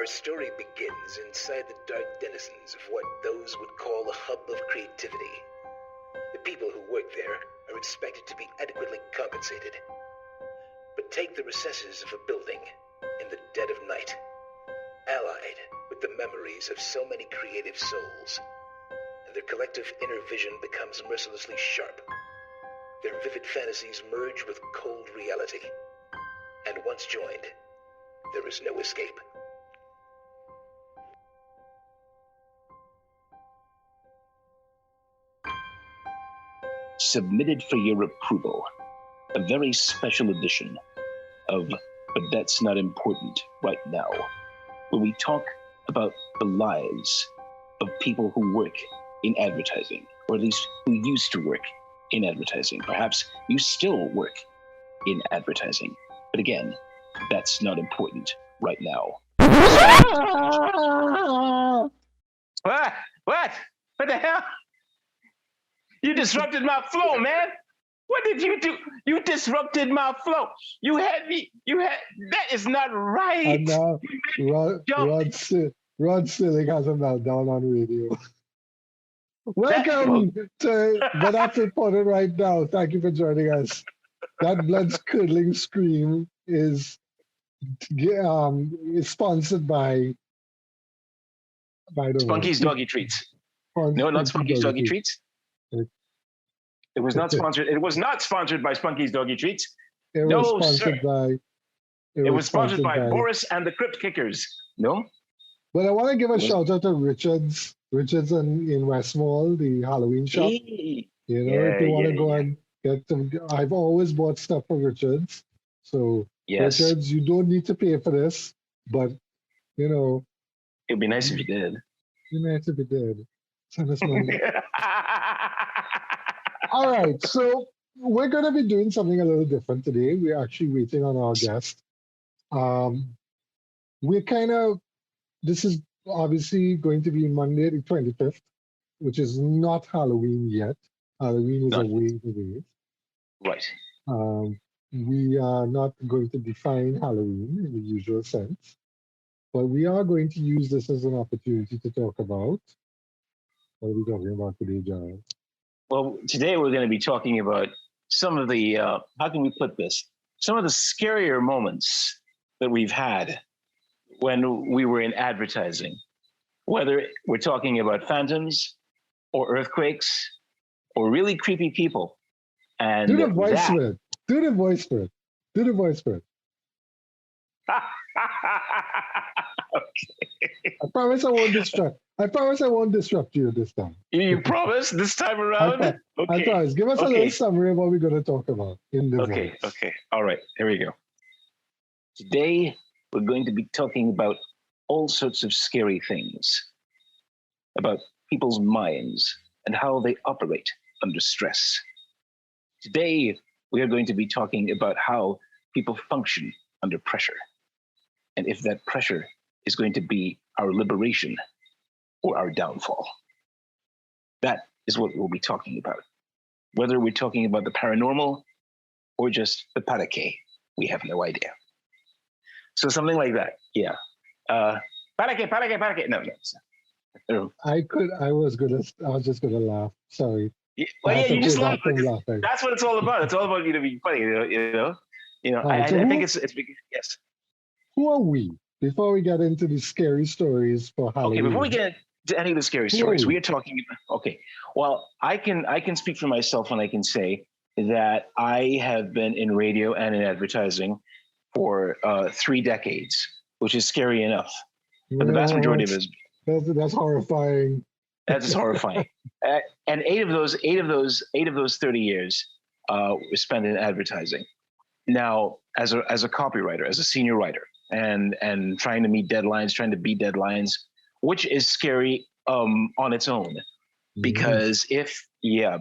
Our story begins inside the dark denizens of what those would call a hub of creativity. The people who work there are expected to be adequately compensated. But take the recesses of a building in the dead of night, allied with the memories of so many creative souls, and their collective inner vision becomes mercilessly sharp. Their vivid fantasies merge with cold reality, and once joined, there is no escape. Submitted for your approval, a very special edition of But That's Not Important Right Now, where we talk about the lives of people who work in advertising, or at least who used to work in advertising. Perhaps you still work in advertising, but again, that's not important right now. What? What the hell? You disrupted my flow, man. What did you do? You disrupted my flow. You had me. That is not right. And now Rod Silling has a meltdown on radio. Welcome to But That's Important Right Now. Thank you for joining us. That blood-curdling scream is sponsored by Spunky's Doggy Treats. No, not Spunky's Doggy Treats. It was not sponsored. It was not sponsored by Spunky's Doggy Treats. It was sponsored by Boris and the Crypt Kickers. No? But I want to give a shout out to Richards in Westmall, the Halloween shop. If you want to go and get them, I've always bought stuff from Richards. So Richards, you don't need to pay for this, but it'd be nice if you did. It'd be nice if you did. Send us money. All right, so we're going to be doing something a little different today. We're actually waiting on our guest. This is obviously going to be Monday the 25th, which is not Halloween yet. Halloween is a ways away. Right. We are not going to define Halloween in the usual sense, but we are going to use this as an opportunity to talk about. What are we talking about today, John? Well, today we're going to be talking about some of the, how can we put this? Some of the scarier moments that we've had when we were in advertising, whether we're talking about phantoms or earthquakes or really creepy people. And do the voice for it. Do the voice for it. Do the voice for it. Okay. I promise I won't disrupt you this time. You promise this time around? I promise. Give us a little summary of what we're going to talk about in the voice. Okay. All right. Here we go. Today, we're going to be talking about all sorts of scary things, about people's minds and how they operate under stress. Today, we are going to be talking about how people function under pressure, and if that pressure is going to be our liberation or our downfall. That is what we'll be talking about. Whether we're talking about the paranormal or just the paraquet, we have no idea. So something like that, yeah. Paraquet. No. I was just gonna laugh. Sorry. You just laugh. That's what it's all about. It's all about you to be funny. I think it's because, yes. Who are we? Before we get into the scary stories for Halloween. Okay, before we get to any of the scary stories, we are talking. Okay, well, I can speak for myself and I can say that I have been in radio and in advertising for 3 decades, which is scary enough. But the vast majority of it is that's horrifying. That's horrifying. And 8 of those 30 years were spent in advertising. Now, as a copywriter, as a senior writer, and trying to meet deadlines, trying to beat deadlines, which is scary on its own, because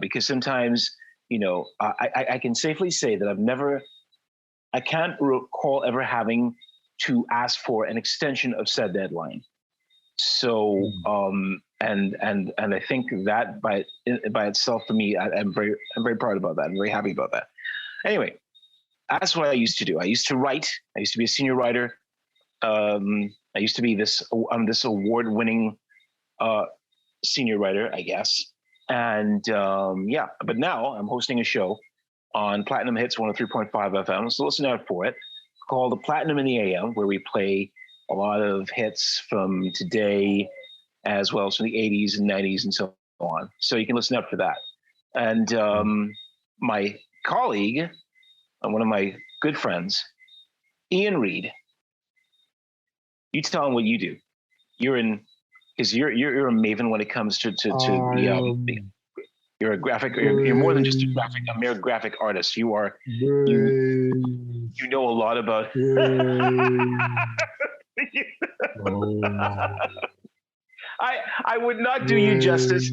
because sometimes I can safely say that I can't recall ever having to ask for an extension of said deadline. So and I think that by itself, to me, I'm very proud about that. I'm very happy about that. Anyway, that's what I used to do. I used to write. I used to be a senior writer I used to be this award-winning senior writer, I guess. And but now I'm hosting a show on Platinum Hits 103.5 FM. So listen out for it, called The Platinum in the AM, where we play a lot of hits from today, as well as from the 80s and 90s and so on. So you can listen out for that. And my colleague, one of my good friends, Ian Reed, you tell him what you do. You're a maven when it comes to you're a graphic. You're more than just a mere graphic artist. You are you know a lot about. I would not do you justice.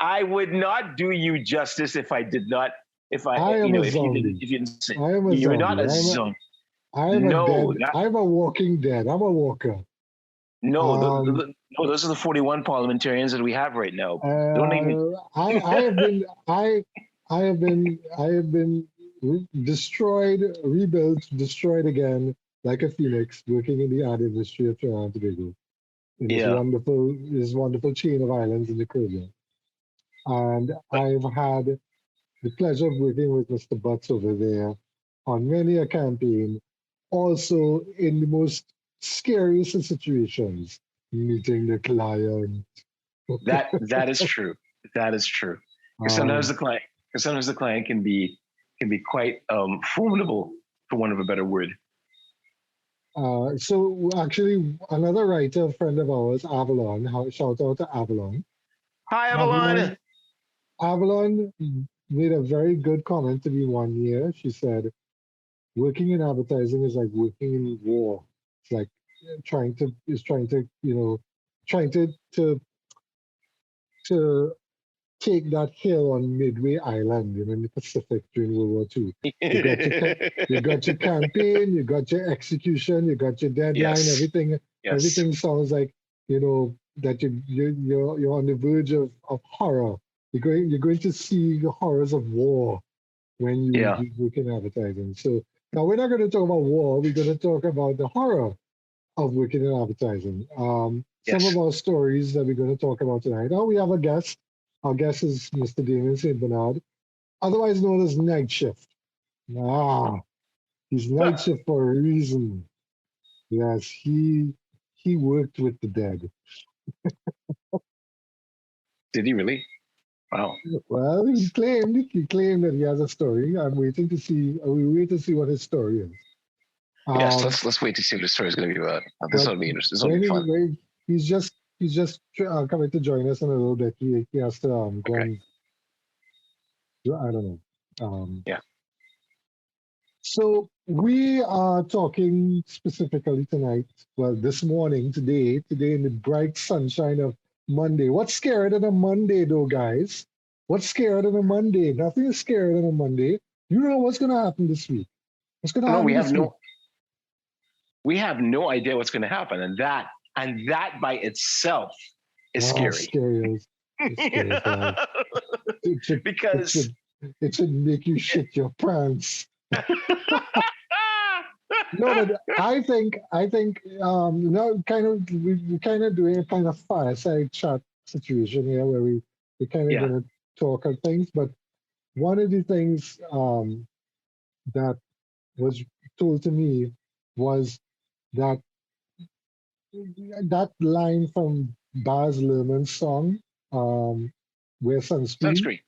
I would not do you justice if I did not. If you didn't say you're not a zombie. I'm a walking dead. I'm a walker. No, those are the 41 parliamentarians that we have right now. Don't even. I have been destroyed, rebuilt, destroyed again, like a phoenix, working in the art industry of Trinidad and Tobago. In this wonderful chain of islands in the Caribbean. And I've had the pleasure of working with Mr. Butts over there on many a campaign, also in the most scariest of situations, meeting the client. That is true. That is true. Because sometimes the client can be quite formidable, for want of a better word. So actually, another writer, friend of ours, Avalon. Shout out to Avalon. Hi, Avalon. Avalon made a very good comment to me one year. She said, "Working in advertising is like working in war. It's like trying to take that hill on Midway Island, in the Pacific during World War II. You got your campaign, you got your execution, you got your deadline. Yes. Everything sounds like that you're on the verge of horror. You're going to see the horrors of war when you work in advertising. So now we're not going to talk about war. We're going to talk about the horror of working in advertising. Some of our stories that we're going to talk about tonight. Now we have a guest. Our guest is Mr. Damion St. Bernard, otherwise known as Night Shift. He's Night Shift for a reason. Yes, he worked with the dead. Did he really? Wow. Well, he claimed that he has a story. I'm waiting to see. We wait to see what his story is. Yes, let's wait to see what his story is going to be about. This will be interesting. This will be fun. He's just coming to join us in a little bit. He has to go on. I don't know. So we are talking specifically tonight. Well, this morning, today in the bright sunshine of Monday. What's scarier than a Monday, though, guys? What's scarier than a Monday? Nothing is scarier than a Monday. You know what's going to happen this week? What's going to happen this week? We have no idea what's going to happen, and that by itself is scary. Scary. Because it should make you shit your pants. No, but I think we're kind of doing a kind of fireside chat situation here where we kind of going to talk on things. But one of the things that was told to me was that line from Baz Luhrmann's song, where Sunscreen.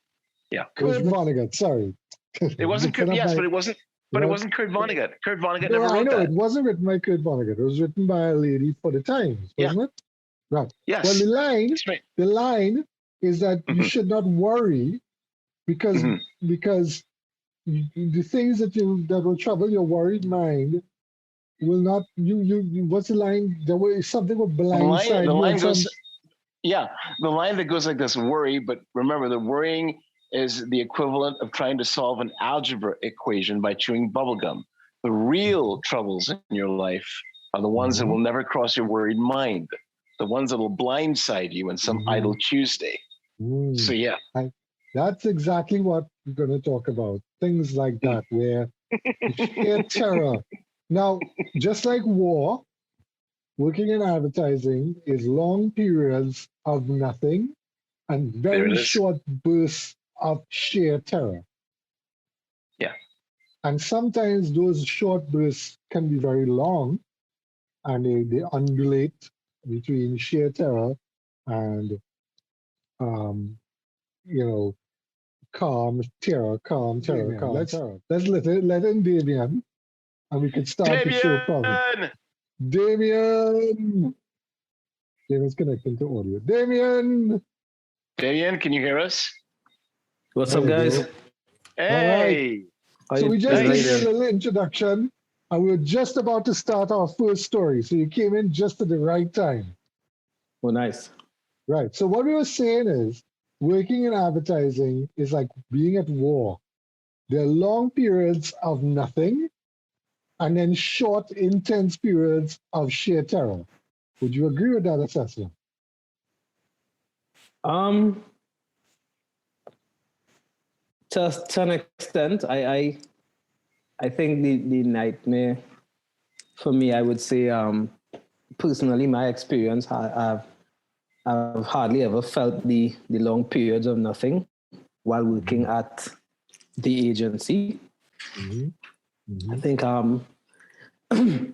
Yeah. It was Vonnegut, sorry. It wasn't Kurt, but it wasn't. But it wasn't Kurt Vonnegut. Kurt Vonnegut never wrote that. It wasn't written by Kurt Vonnegut. It was written by a lady for the Times, wasn't it? Right. Yes. Well, the line is that you should not worry because the things that will trouble your worried mind will not. You what's the line? There was something with blindside. The line goes. Yeah, the line that goes like this: worry, but remember, the worrying is the equivalent of trying to solve an algebra equation by chewing bubblegum. The real troubles in your life are the ones that will never cross your worried mind, the ones that will blindside you on some idle Tuesday. So yeah. That's exactly what we're going to talk about. Things like that, where sheer terror Now, just like war, working in advertising is long periods of nothing and There very it is. short bursts of sheer terror. Yeah. And sometimes those short bursts can be very long and they undulate between sheer terror and, um, you know, calm terror, calm terror, Damion, calm let's terror. Let's let in Damion and we can start the show properly. Damion! Damion! Damien's connecting to audio. Damion! Damion, can you hear us? What's There up, you guys? go. Hey! So we just Nice. did a little introduction and we were just about to start our first story. So you came in just at the right time. Oh, nice. Right. So what we were saying is working in advertising is like being at war. There are long periods of nothing and then short, intense periods of sheer terror. Would you agree with that assessment? To an extent, I think the nightmare for me, I would say, personally, my experience, I've hardly ever felt the long periods of nothing while working at the agency. Mm-hmm. Mm-hmm.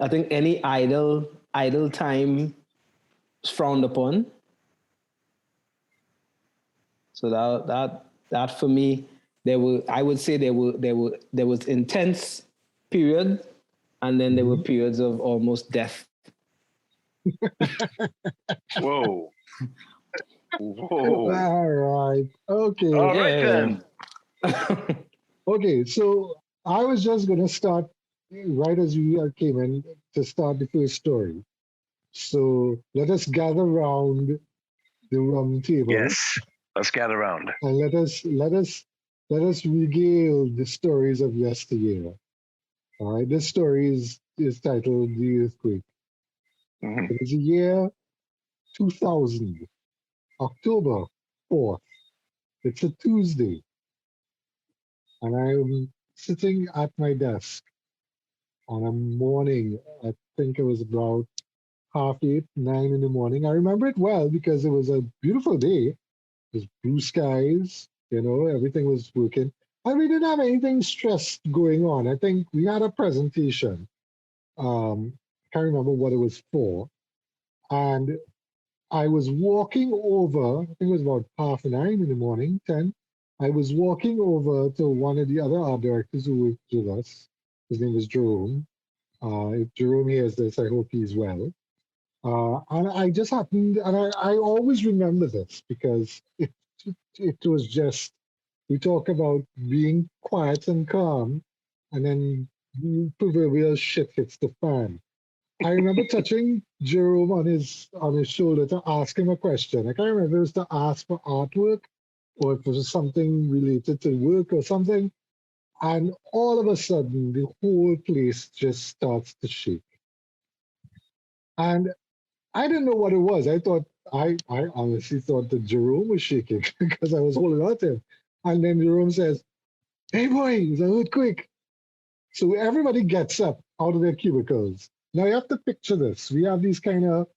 I think any idle time is frowned upon. So that for me, I would say there was intense period, and then there were periods of almost death. Whoa. Whoa. All right. Okay. All right, then. Okay. So I was just going to start right as we came in to start the first story. So let us gather round the round table. Yes. Let's gather around. And let us regale the stories of yesteryear. All right. This story is titled The Earthquake. Mhm. It is the year 2000, October 4th. It's a Tuesday. And I'm sitting at my desk on a morning. I think it was about 8:30, 9 in the morning. I remember it well because it was a beautiful day. It was blue skies, everything was working. And we didn't have anything stressed going on. I think we had a presentation. Can't remember what it was for. And I was walking over, I think it was about 8:30 in the morning, 10. I was walking over to one of the other art directors who worked with us. His name was Jerome. If Jerome hears this, I hope he's well. And I just happened, and I always remember this because it was just, we talk about being quiet and calm, and then the proverbial shit hits the fan. I remember touching Jerome on his shoulder to ask him a question. I can't remember if it was to ask for artwork or if it was something related to work or something. And all of a sudden, the whole place just starts to shake. And I didn't know what it was. I honestly thought that Jerome was shaking because I was holding on to him. And then Jerome says, "Hey boy, it's an earthquake." So everybody gets up out of their cubicles. Now you have to picture this. We have these kind of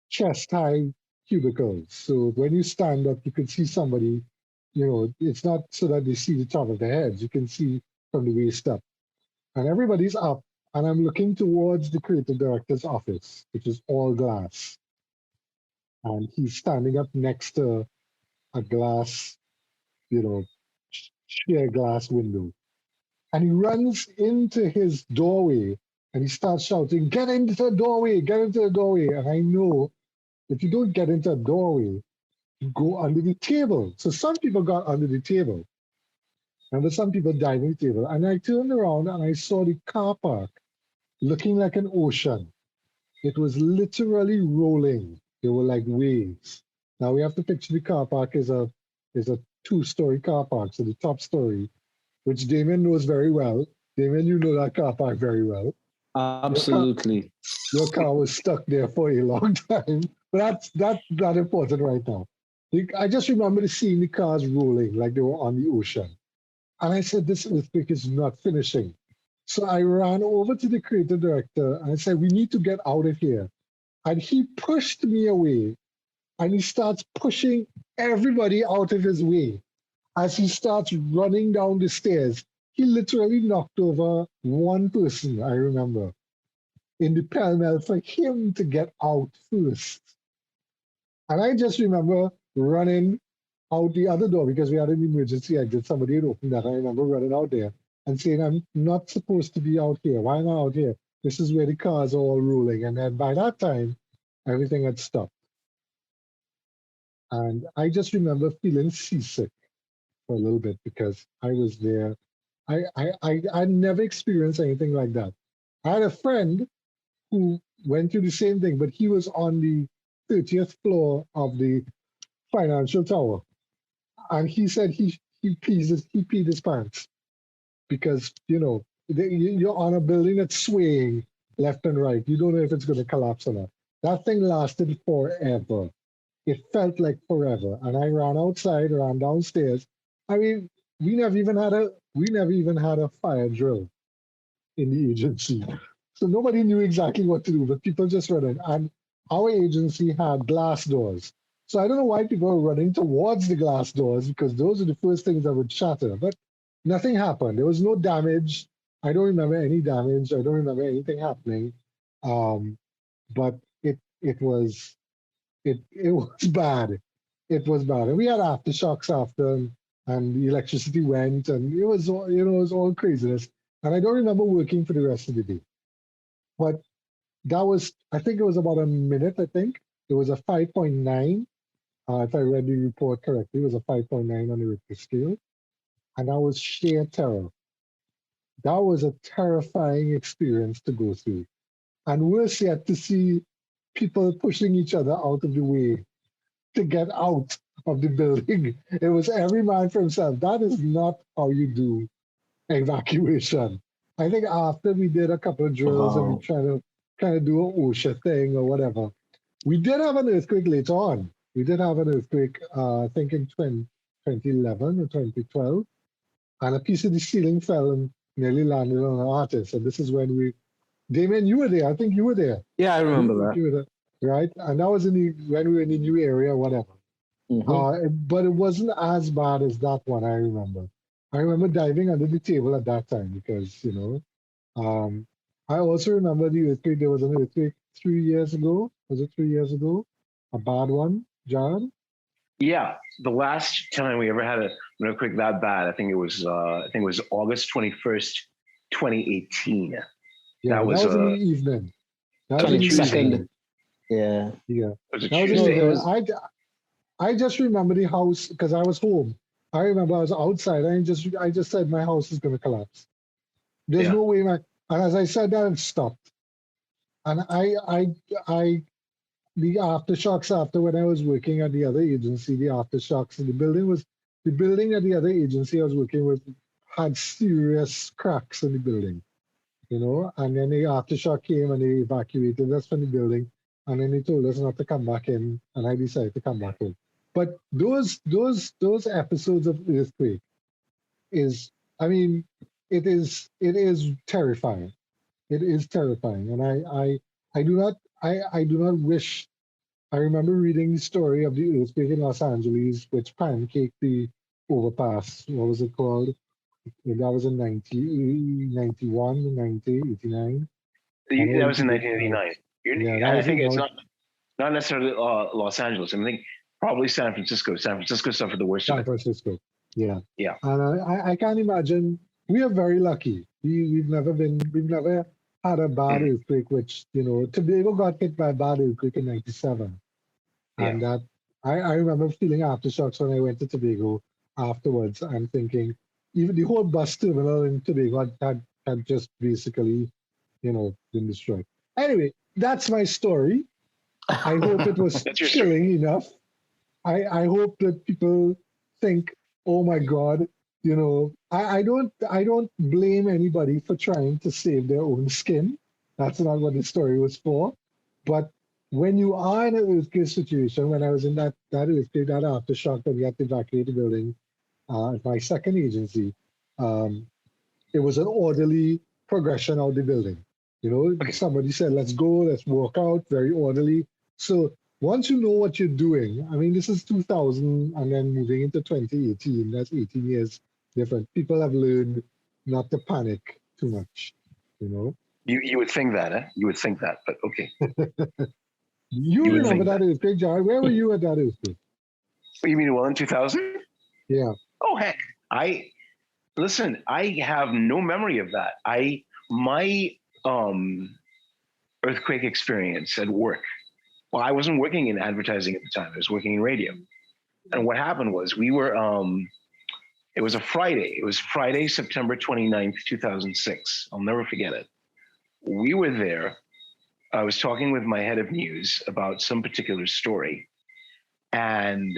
chest high cubicles. So when you stand up, you can see somebody, it's not so that they see the top of their heads. You can see from the waist up. And everybody's up. And I'm looking towards the creative director's office, which is all glass. And he's standing up next to a glass, sheer glass window. And he runs into his doorway and he starts shouting, "Get into the doorway, get into the doorway." And I know if you don't get into a doorway, you go under the table. So some people got under the table. And there's some people died on the table. And I turned around and I saw the car park looking like an ocean. It was literally rolling. They were like waves. Now we have to picture the car park is a two-story car park. So the top story, which Damion knows very well. Damion, you know that car park very well. Absolutely. Your car was stuck there for a long time. But that's not important right now. I just remember seeing the cars rolling like they were on the ocean. And I said, this earthquake is not finishing. So I ran over to the creative director and I said, we need to get out of here. And he pushed me away and he starts pushing everybody out of his way. As he starts running down the stairs, he literally knocked over one person, I remember, in the pell-mell for him to get out first. And I just remember running out the other door because we had an emergency exit. Somebody had opened that. I remember running out there and saying, I'm not supposed to be out here. Why am I out here? This is where the cars are all rolling. And then by that time, everything had stopped. And I just remember feeling seasick for a little bit because I was there. I never experienced anything like that. I had a friend who went through the same thing, but he was on the 30th floor of the financial tower. And he said he peed his pants because, you're on a building that's swaying left and right. You don't know if it's going to collapse or not. That thing lasted forever. It felt like forever. And I ran outside, ran downstairs. I mean, we never even had a fire drill in the agency. So nobody knew exactly what to do, but people just ran in. And our agency had glass doors. So I don't know why people were running towards the glass doors because those are the first things that would shatter. But nothing happened. There was no damage. I don't remember any damage. I don't remember anything happening. But it was bad. It was bad. And we had aftershocks after, and the electricity went, and it was all craziness. And I don't remember working for the rest of the day. But I think it was about a minute, I think. It was a 5.9. If I read the report correctly, it was a 5.9 on the Richter scale. And that was sheer terror. That was a terrifying experience to go through. And worse yet, to see people pushing each other out of the way to get out of the building. It was every man for himself. That is not how you do evacuation. I think after we did a couple of drills and we tried to kind of do an OSHA thing or whatever, we did have an earthquake later on. We did have an earthquake, I think in 2011 or 2012, and a piece of the ceiling fell and nearly landed on an artist. And this is when Damion, you were there. I think you were there. Yeah, I remember that. You were there, right? And that was when we were in the new area, whatever. But it wasn't as bad as that one, I remember. I remember diving under the table at that time because, I also remember the earthquake. There was an earthquake 3 years ago. Was it 3 years ago? A bad one, John? Yeah, the last time we ever had an earthquake that bad, I think it was August 21st, 2018. Yeah, that was in the evening. That was in the evening. Yeah. Yeah. It was I just remember the house because I was home. I remember I was outside. I just said my house is going to collapse. There's no way and as I said that, it stopped. And the aftershocks after when I was working at the other agency, the aftershocks in the building at the other agency I was working with had serious cracks in the building, and then the aftershock came and they evacuated us from the building. And then they told us not to come back in, and I decided to come back in. But those episodes of earthquake it is terrifying. It is terrifying, and I do not wish. I remember reading the story of the earthquake in Los Angeles, which pancaked the overpass. What was it called? That was in 1991, 1989. That was in 1989. Yeah, I think it's not necessarily Los Angeles. I think probably San Francisco. San Francisco suffered the worst. San Francisco, yeah. Yeah. And I can't imagine. We are very lucky. We've never had a bad earthquake. Which Tobago got hit by a bad earthquake in '97, and that I remember feeling aftershocks when I went to Tobago afterwards. And thinking, even the whole bus terminal in Tobago had just basically, been destroyed. Anyway, that's my story. I hope it was chilling enough. I hope that people think, oh my God, I don't blame anybody for trying to save their own skin. That's not what the story was for. But when you are in an earthquake situation, when I was in that earthquake, that aftershock that we had to evacuate the building at my second agency, it was an orderly progression out the building. You know, somebody said, let's go, let's work out, very orderly. So once you know what you're doing, I mean, this is 2000 and then moving into 2018, that's 18 years different. People have learned not to panic too much, you know. You would think that, eh? You would think that, but okay. You remember that earthquake, Jared? Where were you at that earthquake? You mean in 2000? Yeah. Oh heck, I have no memory of that. My earthquake experience at work. Well, I wasn't working in advertising at the time. I was working in radio. And what happened was we were it was a Friday. It was Friday, September 29th, 2006. I'll never forget it. We were there. I was talking with my head of news about some particular story, and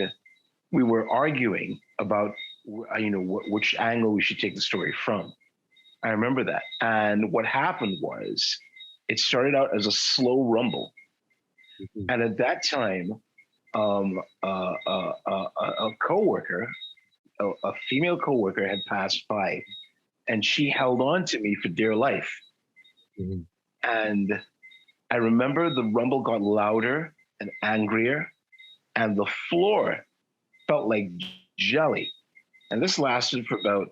we were arguing about which angle we should take the story from. I remember that. And what happened was it started out as a slow rumble. Mm-hmm. And at that time, a coworker, a female coworker had passed by, and she held on to me for dear life. Mm-hmm. And I remember the rumble got louder and angrier, and the floor felt like jelly. And this lasted for about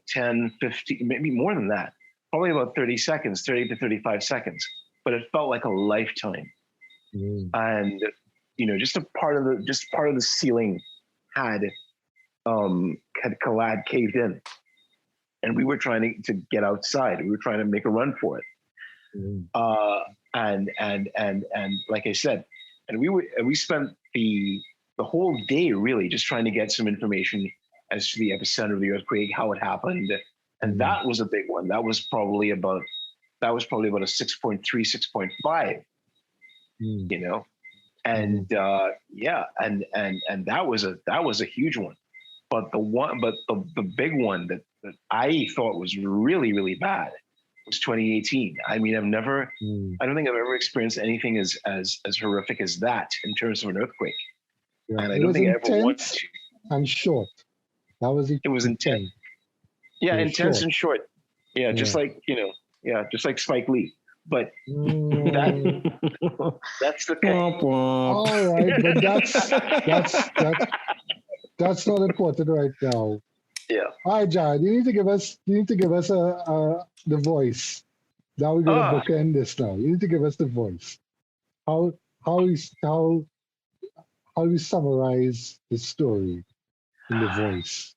10, 15, maybe more than that, probably about 30 seconds, 30 to 35 seconds. But it felt like a lifetime. Mm. And, just part of the ceiling had caved in. And we were trying to get outside. We were trying to make a run for it. Mm. And like I said, and we spent the whole day really just trying to get some information as to the epicenter of the earthquake, how it happened. And that was a big one. That was probably about a 6.3, 6.5, and and that was a huge one. But the big one that I thought was really, really bad was 2018. I mean, I don't think I've ever experienced anything as horrific as that in terms of an earthquake. Yeah, and I don't think I ever wanted to. And short. That was it. It was intense. Yeah, intense and short. Yeah, just like just like Spike Lee. But that's the thing. All right, but that's not important right now. Yeah. All right, Jared, you need to give us the voice. Now we're gonna bookend this now. You need to give us the voice. How we summarize the story in the voice?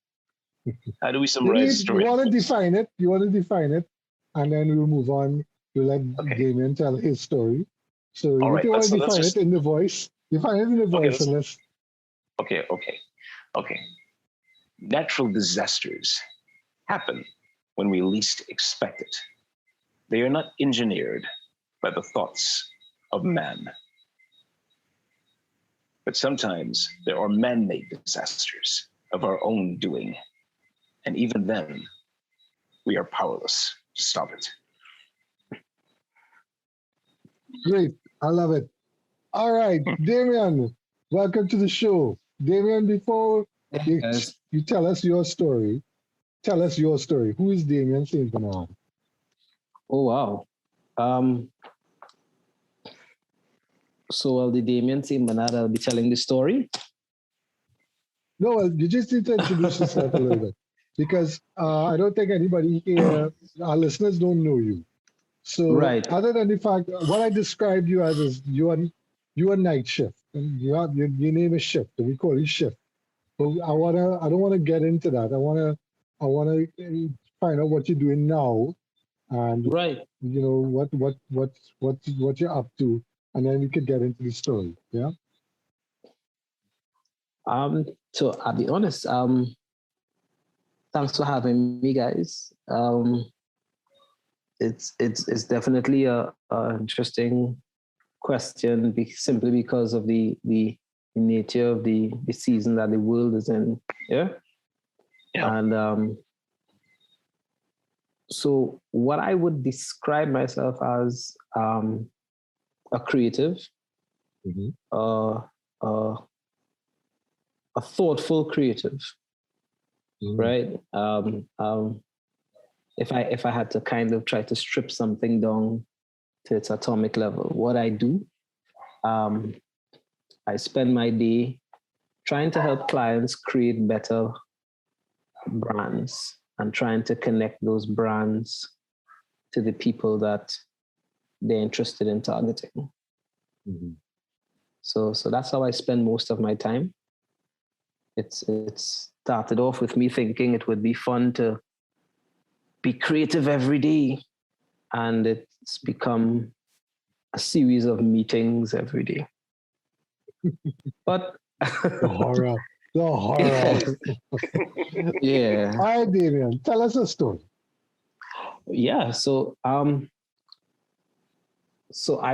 How do we summarize the story? You want to define it, and then we'll move on. We'll let Damion tell his story. So if you want to define it in the voice, define it in the voice. Okay. Natural disasters happen when we least expect it. They are not engineered by the thoughts of man. But sometimes there are man-made disasters of our own doing. And even then, we are powerless to stop it. Great. I love it. All right, Damion, welcome to the show. Damion, before you tell us your story, Who is Damion St. Bernard? Oh, wow. So, the Damion St. Bernard, I'll be telling the story. No, well, you just need to introduce yourself a little bit. Because I don't think anybody here, our listeners don't know you. So other than the fact, what I described you as is you are night shift. And your name is Shift. We call you Shift. But I don't wanna get into that. I wanna find out what you're doing now and what you're up to, and then we could get into the story. Yeah. So I'll be honest, thanks for having me, guys. It's definitely a interesting question, simply because of the nature of the season that the world is in. Yeah. And so what I would describe myself as a creative, a thoughtful creative. Right. if I had to kind of try to strip something down to its atomic level, what I do, I spend my day trying to help clients create better brands and trying to connect those brands to the people that they're interested in targeting. Mhm. So that's how I spend most of my time. It's started off with me thinking it would be fun to be creative every day, and it's become a series of meetings every day. But The horror. The horror. yeah. All right, Damion, tell us a story. Yeah. So I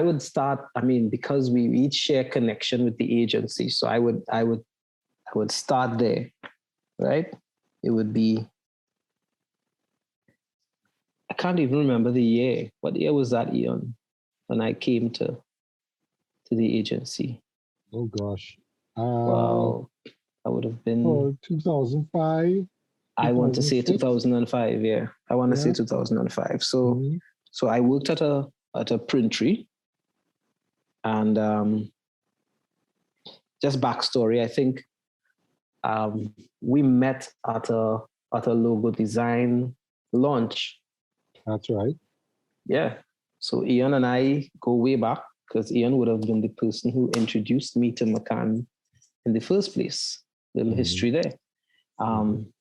would start, I mean, because we each share connection with the agency. So I would start there, right? It would be, I can't even remember the year. What year was that, Ian, when I came to the agency? Oh gosh. Wow. I would have been 2005. I want to say 2006? 2005. Yeah, I want to say Yeah. 2005. So Mhm. so I worked at a printery, and just backstory. I think we met at a logo design launch. That's right. Yeah. So Ian and I go way back because Ian would have been the person who introduced me to McCann in the first place. Little history there.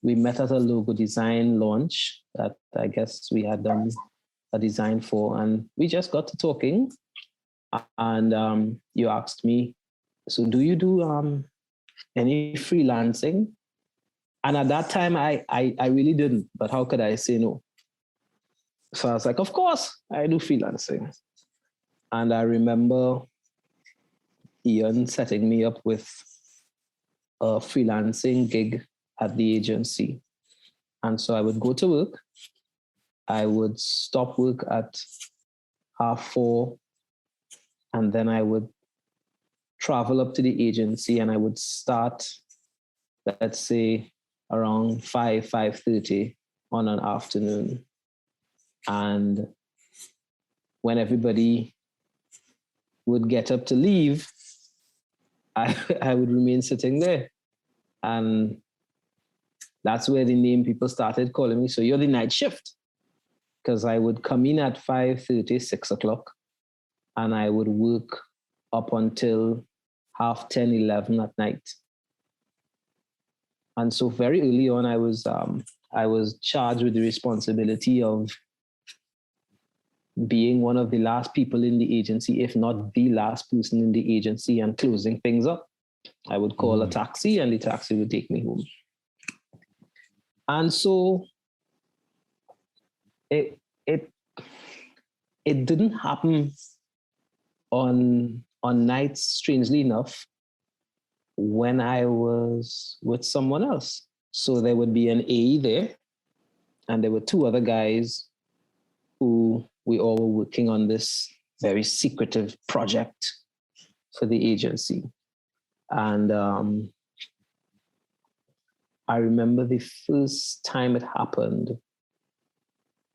We met at a logo design launch that I guess we had done a design for, and we just got to talking. And you asked me, so do you do any freelancing? And at that time, I really didn't, but how could I say no? So I was like, of course, I do freelancing. And I remember Ian setting me up with a freelancing gig at the agency. And so I would go to work. I would stop work at 4:30, and then I would travel up to the agency and I would start, let's say, around 5:30 on an afternoon. And when everybody would get up to leave, I would remain sitting there. And that's where the name people started calling me, so you're the night shift. Because I would come in at 5:30, 6 o'clock, and I would work up until 10:30, 11 at night. And so very early on, I was charged with the responsibility of being one of the last people in the agency, if not the last person in the agency, and closing things up. I would call a taxi and the taxi would take me home. And so it didn't happen on nights, strangely enough, when I was with someone else. So there would be an AE there, and there were two other guys who we all were working on this very secretive project for the agency. And I remember the first time it happened,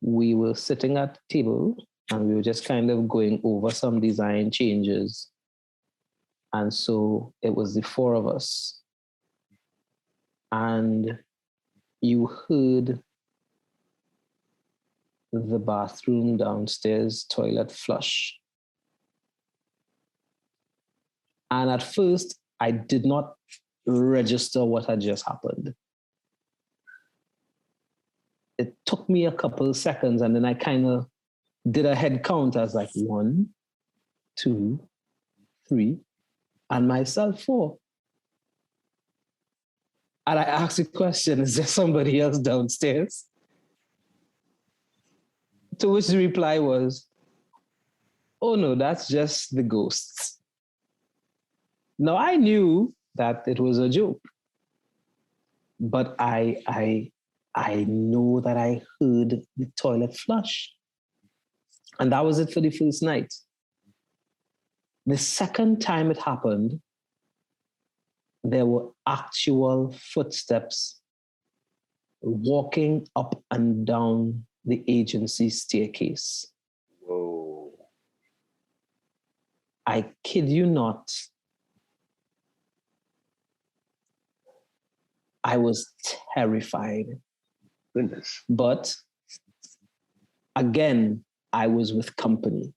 we were sitting at the table and we were just kind of going over some design changes. And so it was the four of us. And you heard the bathroom downstairs toilet flush. And at first, I did not register what had just happened. It took me a couple of seconds, and then I kind of did a head count. I was like, 1, 2, 3, and myself 4. And I asked the question, is there somebody else downstairs? To which the reply was, oh no, that's just the ghosts. Now I knew that it was a joke, but I know that I heard the toilet flush. And that was it for the first night. The second time it happened, there were actual footsteps walking up and down the agency staircase. Whoa. I kid you not. I was terrified. Goodness. But again, I was with company.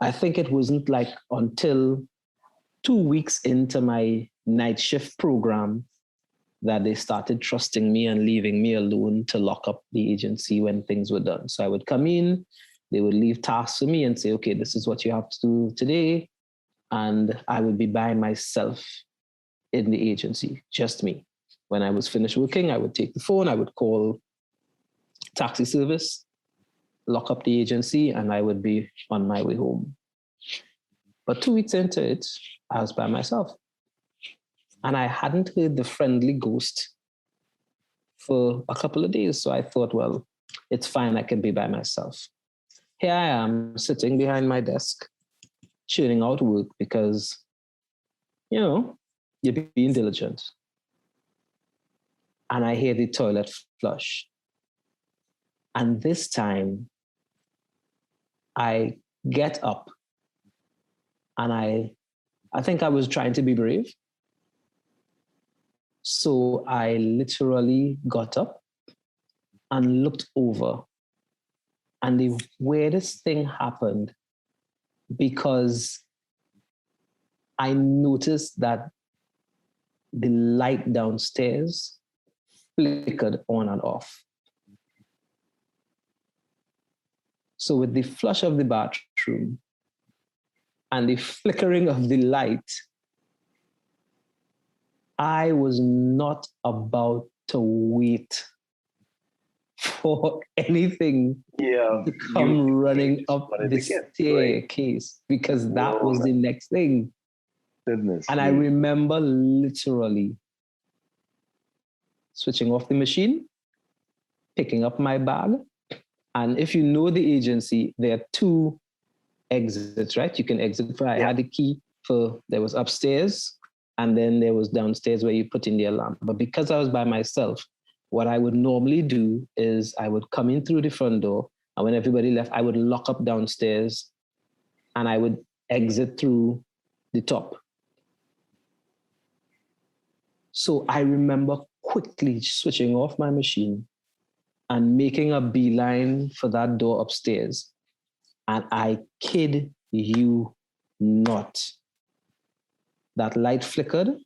I think it wasn't like until 2 weeks into my night shift program that they started trusting me and leaving me alone to lock up the agency when things were done. So I would come in, they would leave tasks for me and say, okay, this is what you have to do today. And I would be by myself in the agency, just me. When I was finished working, I would take the phone, I would call taxi service, lock up the agency, and I would be on my way home. But 2 weeks into it, I was by myself. And I hadn't heard the friendly ghost for a couple of days. So I thought, well, it's fine, I can be by myself. Here I am sitting behind my desk, churning out work because, you're being diligent. And I hear the toilet flush. And this time, I get up and I think I was trying to be brave. So I literally got up and looked over. And the weirdest thing happened because I noticed that the light downstairs flickered on and off. So with the flush of the bathroom and the flickering of the light, I was not about to wait for anything to come running up the staircase because that was the next thing. Goodness. And I remember literally switching off the machine, picking up my bag. And if you know the agency, there are 2 exits, right? You can exit I had the key there was upstairs and then there was downstairs where you put in the alarm. But because I was by myself, what I would normally do is I would come in through the front door, and when everybody left, I would lock up downstairs and I would exit through the top. So I remember quickly switching off my machine and making a beeline for that door upstairs. And I kid you not, that light flickered.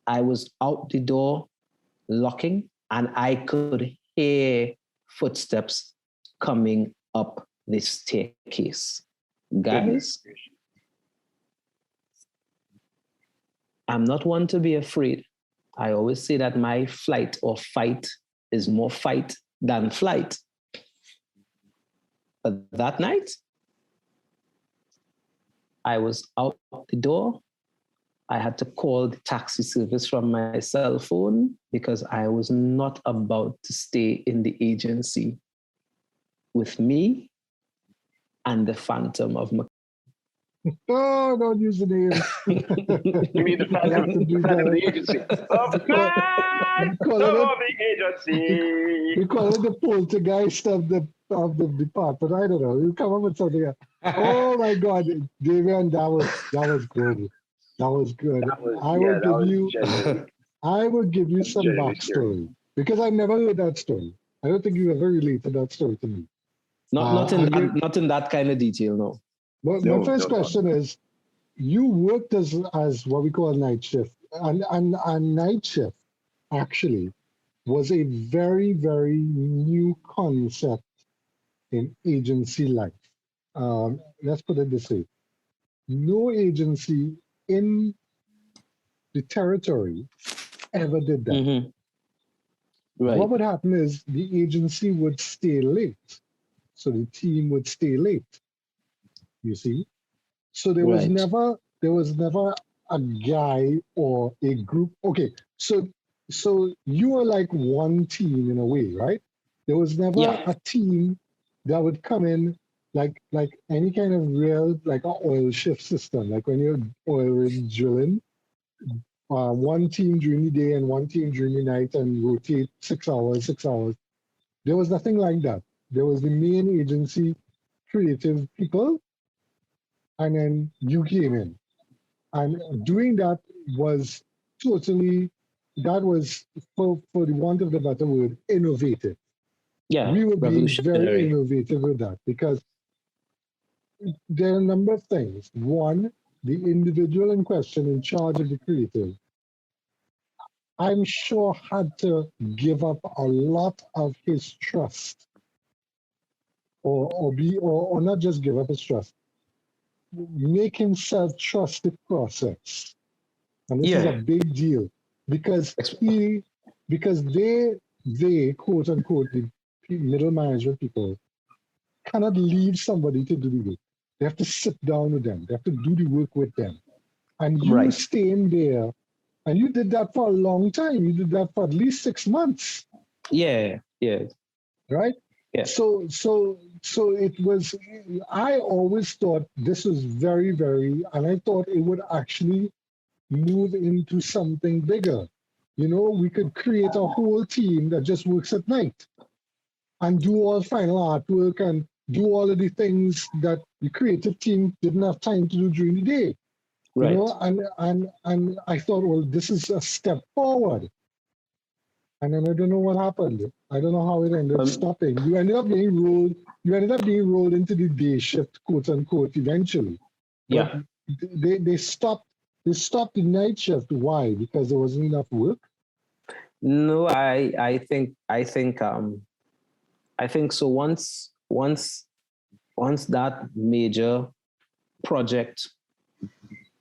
I was out the door locking and I could hear footsteps coming up the staircase. Guys, I'm not one to be afraid. I always say that my flight or fight is more fight than flight. But that night, I was out the door. I had to call the taxi service from my cell phone because I was not about to stay in the agency with me and the phantom of Oh, don't use the name. You mean the phantom of the agency? We call it the poltergeist of the department. I don't know. You come up with something else. Oh my God, Damion, that was good. That was good. I will give you some backstory because I never heard that story. I don't think you ever related that story to me. Not in that kind of detail, no. But my first question is, you worked as what we call night shift, and night shift actually was a very, very new concept in agency life. Let's put it this way. No agency in the territory ever did that. Mm-hmm. Right. What would happen is the agency would stay late. So the team would stay late. You see? So there was never a guy or a group. Okay, so you were like one team in a way, right? There was never a team that would come in like any kind of real like an oil shift system, like when you're oil rig drilling, one team during the day and one team during the night and rotate 6 hours. There was nothing like that. There was the main agency, creative people, and then you came in. And doing that was totally, that was, for the want of the better word, innovative. Yeah, We were being very revolutionary. innovative with that because there are a number of things. One, the individual in question in charge of the creative, I'm sure had to give up a lot of his trust, or not just give up his trust, make himself trust the process. And this is a Yeah, big deal because they quote unquote the middle management people cannot leave somebody to do the work. They have to sit down with them. They have to do the work with them. And you right. staying there, and you did that for a long time. You did that for at least 6 months, Yeah, yeah, right? yeah. So it was. I always thought this was very, very, and I thought it would actually move into something bigger. You know, we could create a whole team that just works at night and do all final artwork and do all of the things that the creative team didn't have time to do during the day. You Right. know, and I thought, well, this is a step forward. And then I don't know what happened. I don't know how it ended up Um, stopping. You ended up being rolled. You ended up being rolled into the day shift, quote unquote, eventually. But yeah. they stopped. They stopped the night shift. Why? Because there wasn't enough work. No, I think so. Once that major project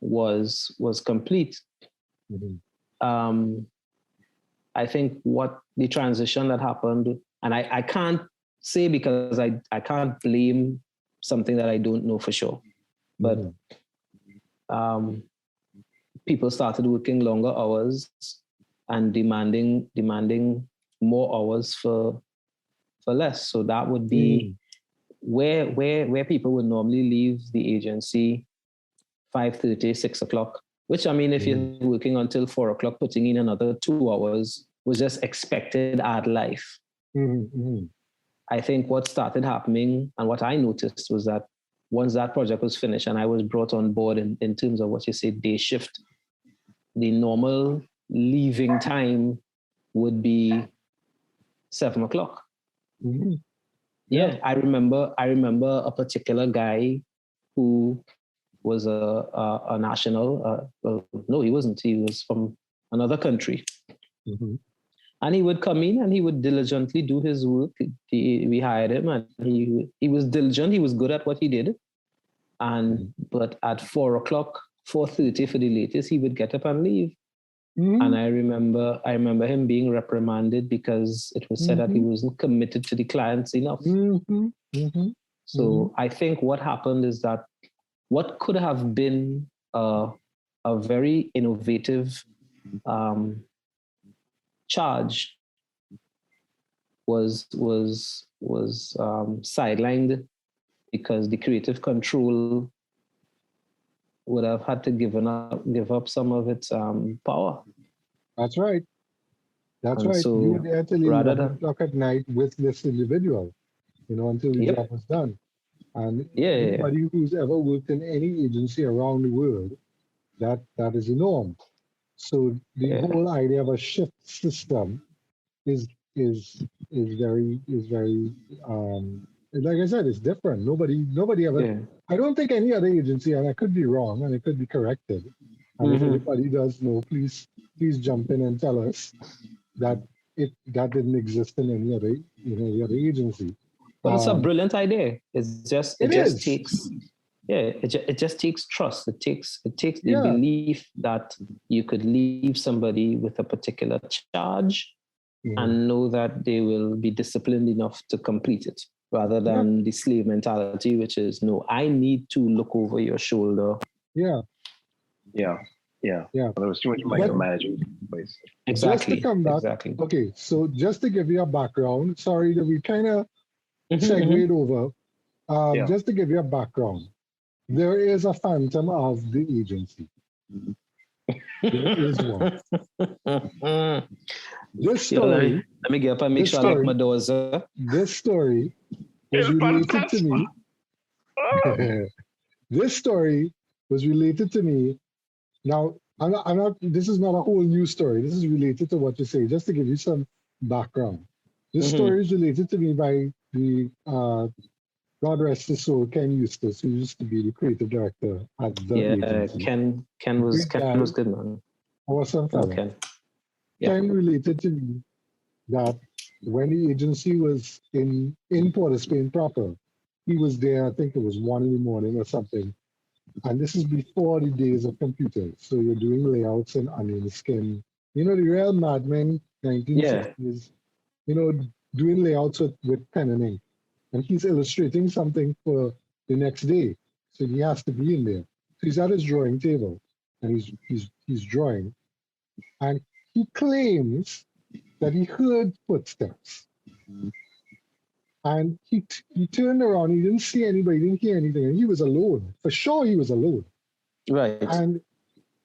was complete, Mm-hmm. um, I think what the transition that happened, and I can't say because I can't blame something that I don't know for sure, but um, people started working longer hours and demanding more hours for less. So that would be where people would normally leave the agency 5:30, 6 o'clock, which I mean, if you're working until 4 o'clock, putting in another 2 hours was just expected at life. I think what started happening and what I noticed was that once that project was finished and I was brought on board in terms of what you say, day shift, the normal leaving time would be 7 o'clock. Yeah, I remember a particular guy who was a national. Well, no, he wasn't. He was from another country. And he would come in and he would diligently do his work. We hired him and he was diligent. He was good at what he did. But at 4 o'clock, 4:30 for the latest, he would get up and leave. And I remember him being reprimanded because it was said that he wasn't committed to the clients enough. So I think what happened is that what could have been a very innovative charge was sidelined because the creative control would have had to give up some of its power. That's right. That's And right. so You were there till rather 11 than o'clock at night with this individual, you know, until the job was done. And anybody who's ever worked in any agency around the world, that is the norm. So the whole idea of a shift system is very like I said, it's different. Nobody ever. I don't think any other agency, and I could be wrong, and it could be corrected. And if anybody does know, please jump in and tell us that that didn't exist in any other agency. But it's a brilliant idea. It just takes it just takes trust. It takes the belief that you could leave somebody with a particular charge and know that they will be disciplined enough to complete it, rather than the slave mentality, which is no, I need to look over your shoulder. Yeah. Well, there was too much micromanaging in place. Exactly. Just to come back, okay, so just to give you a background, sorry that we kind of segued over. Just to give you a background, there is a phantom of the agency. There is one. This You know, story. let me get up and make sure I lock my doors. This story was related to me. This story was related to me. Now, I'm not. This is not a whole new story. This is related to what you say. Just to give you some background. This story is related to me by the God rest his soul, Ken Eustace, who used to be the creative director at the agency. Ken was good, man. Awesome fellow. Ken. Yeah. Ken related to me that when the agency was in Port of Spain proper, he was there, I think it was 1 a.m. or something. And this is before the days of computers. So you're doing layouts in onion skin. You know, the real madmen, 1960s, you know, doing layouts with pen and ink. And he's illustrating something for the next day. So he has to be in there. So he's at his drawing table and he's drawing. And he claims that he heard footsteps. And he turned around, he didn't see anybody, didn't hear anything, and he was alone. For sure he was alone. Right. And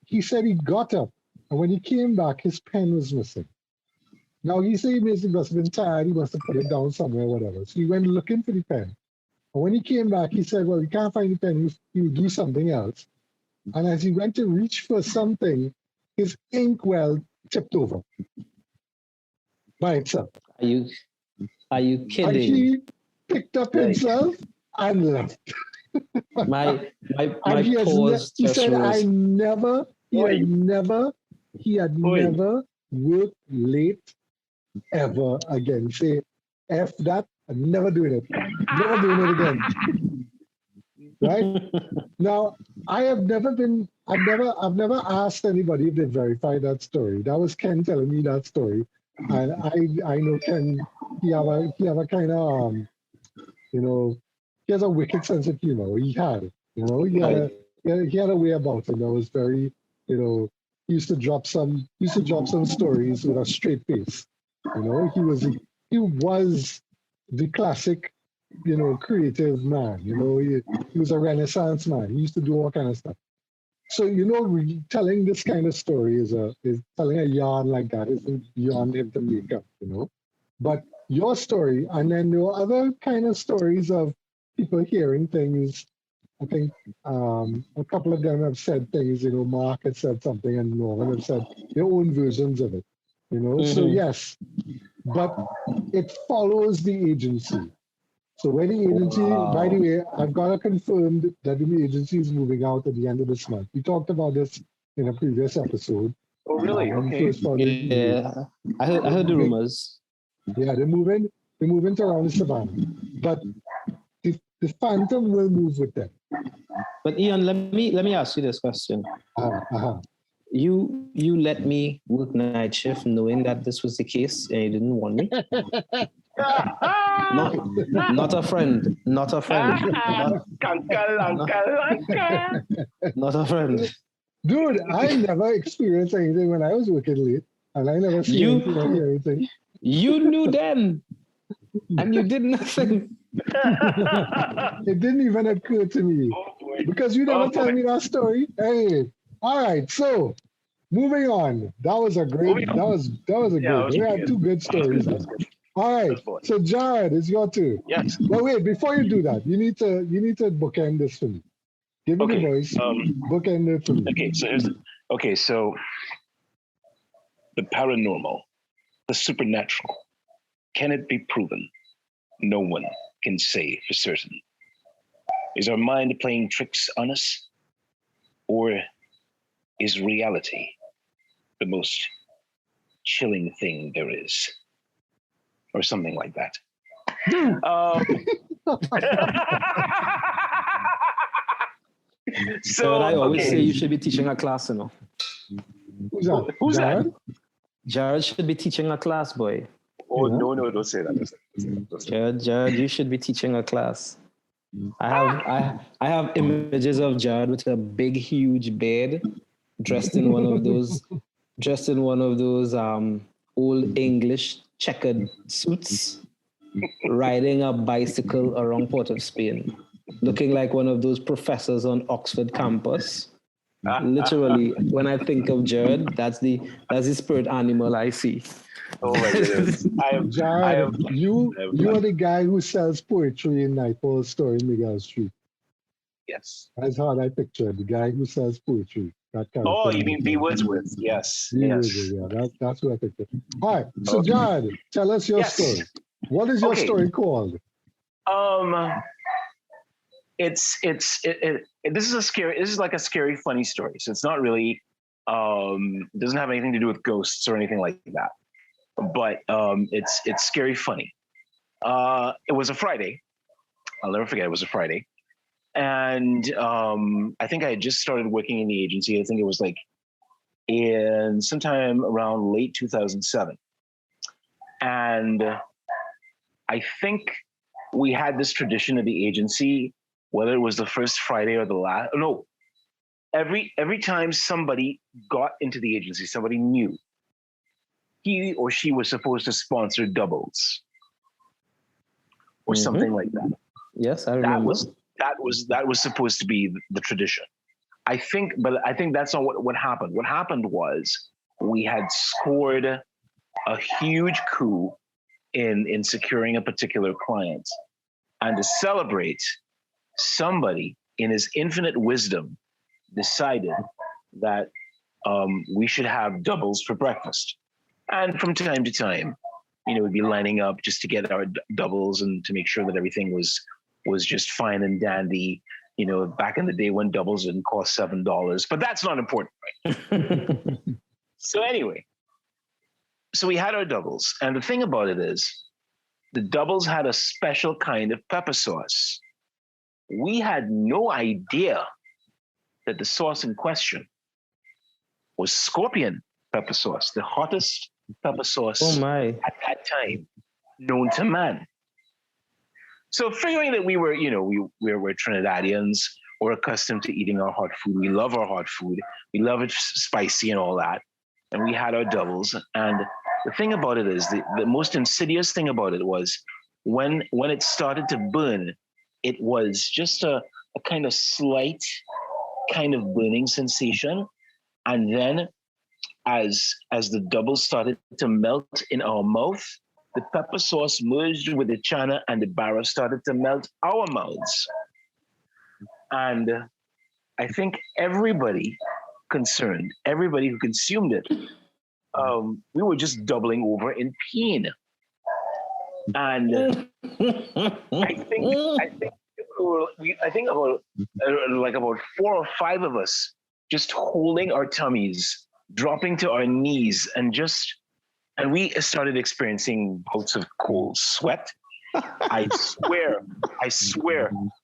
he said he got up, and when he came back, his pen was missing. Now he said he must have been tired, he must have put it down somewhere, whatever. So he went looking for the pen. And when he came back, he said, well, he can't find the pen, he would do something else. And as he went to reach for something, his inkwell tipped over by itself. Are you kidding? And he picked up himself and left. My pause. He said, he had never worked late ever again. Say, F that, I'm never doing it. Never doing it again. Right? Now, I've never asked anybody if they verified that story. That was Ken telling me that story. And I know Ken, he have a kind of, you know, he has a wicked sense of humor. He had, you know, he had a way about him that was very, you know, he used to drop some stories with a straight face. You know, he was the classic, you know, creative man. You know, he was a Renaissance man. He used to do all kind of stuff. So, you know, telling this kind of story is telling a yarn like that isn't beyond him to make up, you know. But your story, and then there were other kind of stories of people hearing things. I think a couple of them have said things, you know, Mark had said something and Norman have said their own versions of it, you know. So yes, but it follows the agency. So when the agency, by the way, I've got to confirm that the agency is moving out at the end of this month. We talked about this in a previous episode. Oh, really? Okay. Yeah, I heard the rumors. Yeah, they're moving to around the Savannah. But the Phantom will move with them. But Ian, let me ask you this question. You let me work night shift knowing that this was the case and you didn't want me? Not a friend. Not a friend. Not a friend. Dude, I never experienced anything when I was working late. And I never seen anything. You knew then. And you did nothing. It didn't even occur to me. Because you never tell me that story. Hey. All right, so moving on. That was a good. We had two good stories. All right, so Jared, it's your turn. Yes. But wait, before you do that, you need to bookend this for me. Give me the voice. Bookend it for me. So the paranormal, the supernatural, can it be proven? No one can say for certain. Is our mind playing tricks on us? Or is reality the most chilling thing there is? Or something like that. So I always say you should be teaching a class, you know. Who's that? Jared should be teaching a class, boy. Oh, no, don't say that. Jared, you should be teaching a class. I have images of Jared with a big, huge bed, dressed in one of those old English checkered suits, riding a bicycle around Port of Spain, looking like one of those professors on Oxford campus, Literally, when I think of Jared, that's the spirit animal I see. Oh my goodness! Jared, you are the guy who sells poetry in Nightfall store in Miguel Street. Yes. That's how I picture the guy who sells poetry. That character. Oh, you mean B. Wordsworth? Yes. Wordsworth, yeah. That's what I picture. All right. So, Jared, tell us your story. What is your story called? This is like a scary, funny story. So it's not really, it doesn't have anything to do with ghosts or anything like that. But it's scary, funny. It was a Friday. I'll never forget. It was a Friday, and I think I had just started working in the agency. I think it was like in sometime around late 2007, and I think we had this tradition at the agency, whether it was the first Friday or the last. No, every time somebody got into the agency, somebody new, he or she was supposed to sponsor doubles or something like that. Yes, I remember. That was supposed to be the tradition. I think that's not what happened. What happened was we had scored a huge coup in securing a particular client, and to celebrate, somebody in his infinite wisdom decided that we should have doubles for breakfast. And from time to time, we'd be lining up just to get our doubles and to make sure that everything was just fine and dandy. Back in the day when doubles didn't cost $7, but that's not important, right? So anyway, so we had our doubles, and the thing about it is, the doubles had a special kind of pepper sauce. We had no idea that the sauce in question was scorpion pepper sauce, the hottest pepper sauce at that time known to man. So figuring that we were Trinidadians, we're accustomed to eating our hot food. We love our hot food. We love it spicy and all that. And we had our doubles. And the thing about it is, the most insidious thing about it was when it started to burn, it was just a kind of slight kind of burning sensation. And then as the doubles started to melt in our mouth, the pepper sauce merged with the chana and the barra started to melt our mouths. And I think everybody concerned, everybody who consumed it, we were just doubling over in pain. And I think about 4 or 5 of us just holding our tummies, dropping to our knees, and we started experiencing bouts of cold sweat. I swear.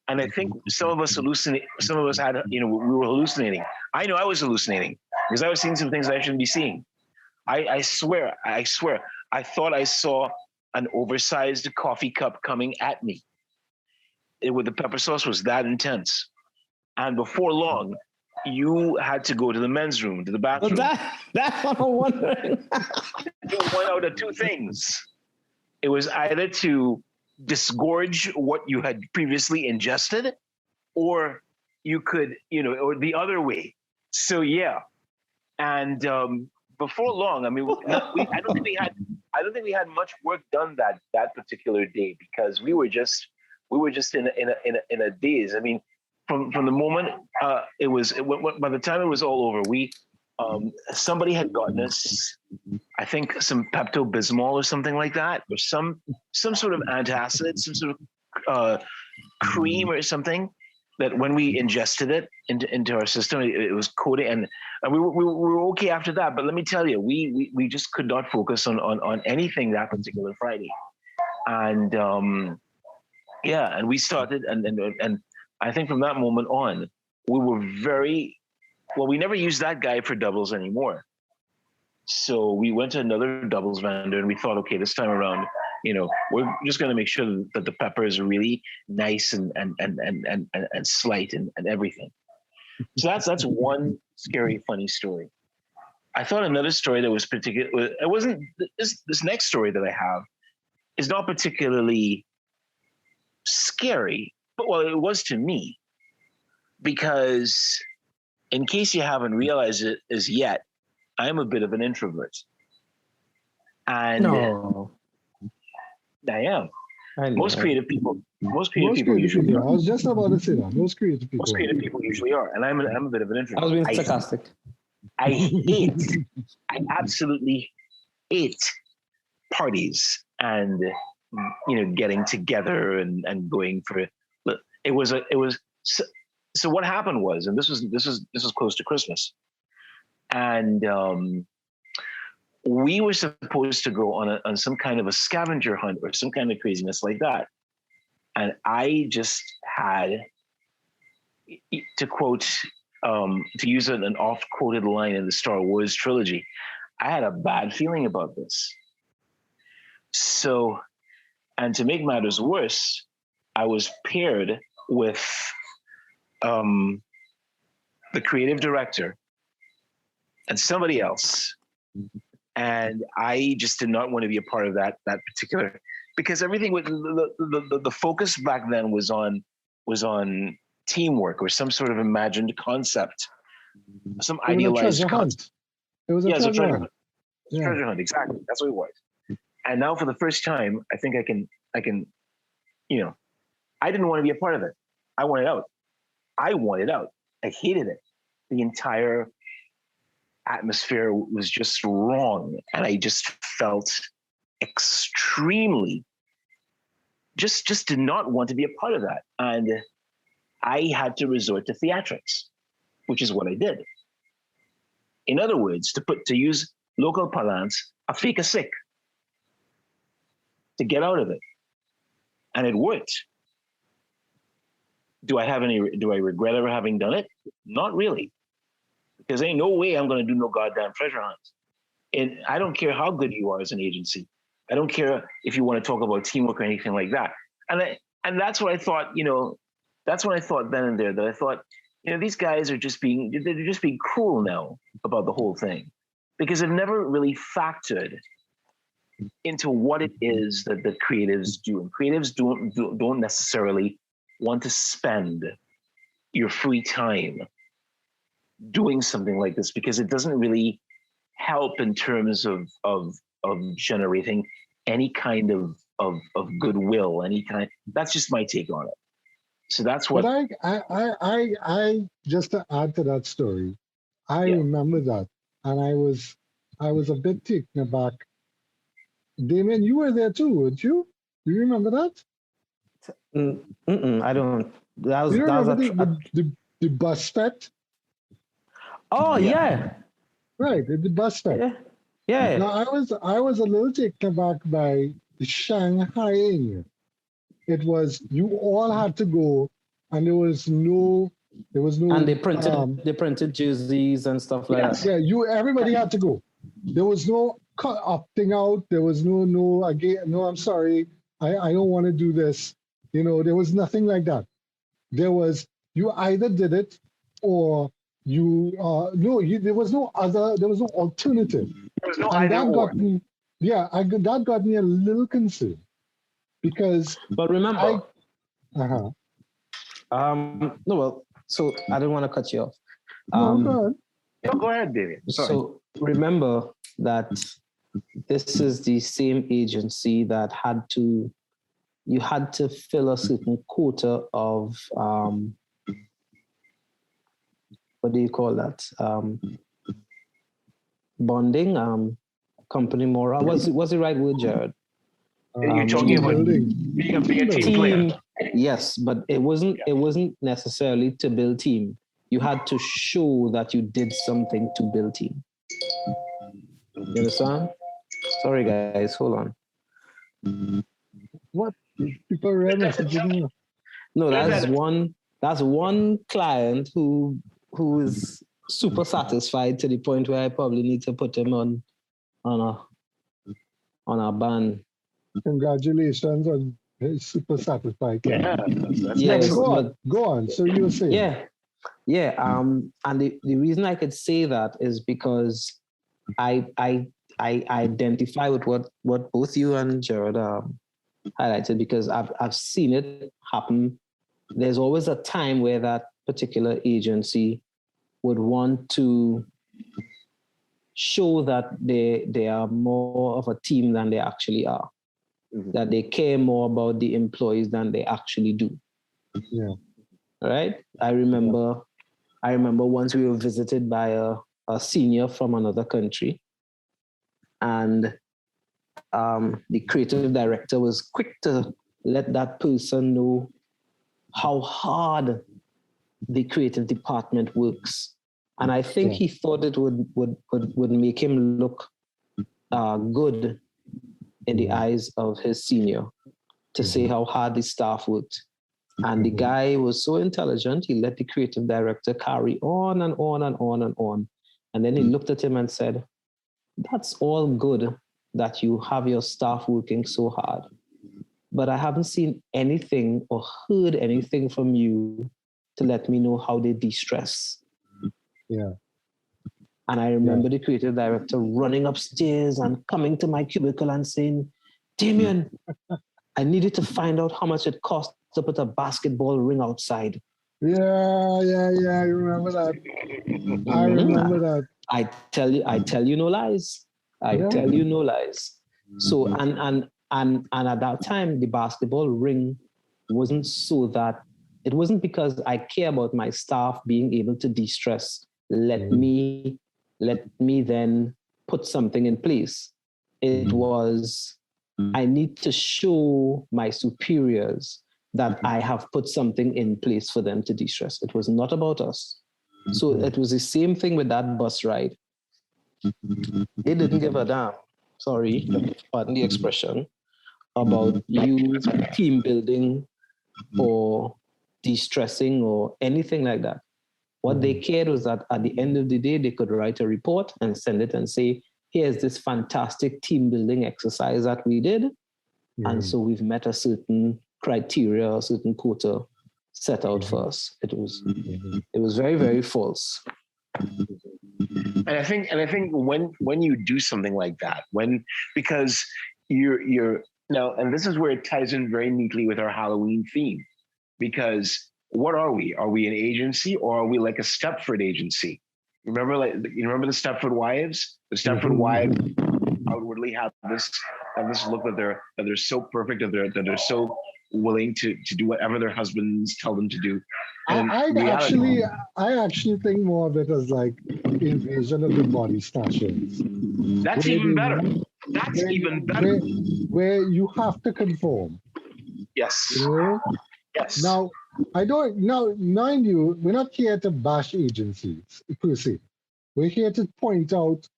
And I think some of us hallucinated. Some of us had, we were hallucinating. I know I was hallucinating because I was seeing some things I shouldn't be seeing. I swear. I thought I saw an oversized coffee cup coming at me. The pepper sauce was that intense. And before long, you had to go to the men's room, to the bathroom. That's what I'm wondering. Do one out of 2 things. It was either to disgorge what you had previously ingested, or you could, or the other way. So yeah, and before long, I mean, I don't think we had much work done that particular day, because we were just in a daze. I mean, from the moment by the time it was all over, somebody had gotten us, I think, some Pepto-Bismol or something like that, or some sort of antacid, some sort of cream or something, that when we ingested it into our system, it was coated, and we were okay after that. But let me tell you, we just could not focus on anything that particular Friday, and and we started, and I think from that moment on, we were we never used that guy for doubles anymore. So we went to another doubles vendor, and we thought, okay, this time around, we're just going to make sure that the pepper is really nice and slight and everything. So that's one scary, funny story. I thought another story that was particular. It wasn't this next story that I have is not particularly scary, but well, it was to me, because in case you haven't realized it as yet, I'm a bit of an introvert. And No, I am. I know. Most creative people Most usually creative people. are. I was just about to say that. Most creative people. Most creative people usually are. And I'm a bit of an introvert. I was being sarcastic. I absolutely hate parties and, getting together and going for it. So what happened was, and this was close to Christmas, and we were supposed to go on some kind of a scavenger hunt or some kind of craziness like that. And I just had, to quote, to use an oft-quoted line in the Star Wars trilogy, I had a bad feeling about this. So, and to make matters worse, I was paired with the creative director and somebody else. And I just did not want to be a part of that particular, because everything with the focus back then was on teamwork or some sort of imagined concept, some idealized concept. It was a treasure hunt. Yeah. Treasure hunt, exactly. That's what it was. And now for the first time, I think I can, I didn't want to be a part of it. I wanted out. I hated it. The entire atmosphere was just wrong. And I just felt extremely, just did not want to be a part of that. And I had to resort to theatrics, which is what I did. In other words, to use local parlance, a fake a sick, to get out of it. And it worked. Do I regret ever having done it? Not really. Because ain't no way I'm going to do no goddamn treasure hunts. And I don't care how good you are as an agency. I don't care if you want to talk about teamwork or anything like that. And that's what I thought, that's what I thought then and there, that I thought, these guys are just being cruel now about the whole thing, because they've never really factored into what it is that the creatives do. And creatives don't necessarily want to spend your free time doing something like this, because it doesn't really help in terms of generating any kind of goodwill, that's just my take on it. So that's what. But I just to add to that story, I remember that, and I was a bit taken aback. Damion, you were there too, weren't you? Do you remember that? I don't. That was the bus fete. Oh yeah. Right, the bus fete. Yeah. Now I was a little taken aback by the Shanghaiing. It was, you all had to go, and there was no. And they printed jerseys and stuff like that. Yeah, everybody had to go. There was no opting out. There was no again. No, I'm sorry, I don't want to do this. There was nothing like that. There was, you either did it or you there was no alternative. There was no and either that or. got me. Yeah, that got me a little concerned. Because but remember, no, well, so I didn't want to cut you off. Go ahead, David. So remember that this is the same agency that you had to fill a certain quota of what do you call that? Bonding, company morale. Was the right word, Jared? You're talking about being a team player. Yes, but it wasn't necessarily to build team. You had to show that you did something to build team. You understand? Sorry, guys. Hold on. What? People read messaging? No, that's one client who is super satisfied to the point where I probably need to put him on a ban. Congratulations on super satisfied. Yeah. Yes, go on. So you were saying. Yeah. And the reason I could say that is because I identify with what both you and Jared highlighted, because I've seen it happen. There's always a time where that particular agency would want to show that they are more of a team than they actually are, that they care more about the employees than they actually do. Yeah. Right? I remember once we were visited by a senior from another country, and the creative director was quick to let that person know how hard the creative department works. And I think he thought it would make him look good in the eyes of his senior to say how hard the staff worked. And the guy was so intelligent, he let the creative director carry on and on and on and on. And then he looked at him and said, "That's all good that you have your staff working so hard, but I haven't seen anything or heard anything from you to let me know how they de-stress." Yeah. And I remember the creative director running upstairs and coming to my cubicle and saying, "Damion, I needed to find out how much it costs to put a basketball ring outside." Yeah, I remember that. I remember that. I tell you no lies. I tell you no lies. So and at that time, the basketball ring wasn't so that it wasn't because I care about my staff being able to de-stress. Let me then put something in place. It was, I need to show my superiors that I have put something in place for them to de-stress. It was not about us. So it was the same thing with that bus ride. They didn't give a damn, sorry, pardon the expression, about you team building or de-stressing or anything like that. What they cared was that at the end of the day, they could write a report and send it and say, "Here's this fantastic team building exercise that we did. And so we've met a certain criteria, a certain quota set out for us." It was very, very false. And I think when you do something like that, because you're now, and this is where it ties in very neatly with our Halloween theme, because what are we? Are we an agency, or are we like a Stepford agency? Remember the Stepford Wives? The Stepford Wives outwardly have this look that they're so perfect, that they're so willing to do whatever their husbands tell them to do. And I actually think more of it as like Invasion of the Body Snatchers. That's even better. That's even better. Where you have to conform. Yes. You know? Yes. Now, mind you, we're not here to bash agencies per se. We're here to point out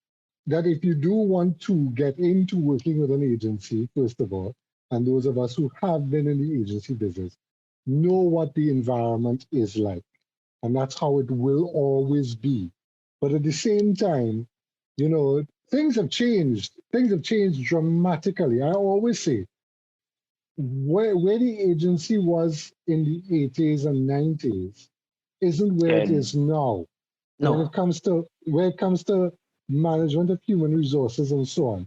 that if you do want to get into working with an agency, first of all, and those of us who have been in the agency business, know what the environment is like. And that's how it will always be. But at the same time, you know, things have changed. Things have changed dramatically. I always say, where the agency was in the 80s and 90s isn't where it is now. No. When it comes to management of human resources and so on.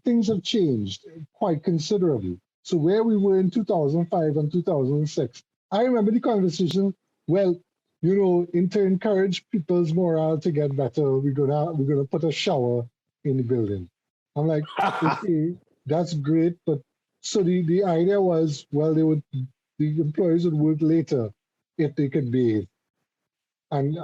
Things have changed quite considerably. So where we were in 2005 and 2006, I remember the conversation, well, you know, to encourage people's morale to get better, we're gonna put a shower in the building. I'm like, okay, that's great, but so the idea was, well, the employees would work later if they could bathe. And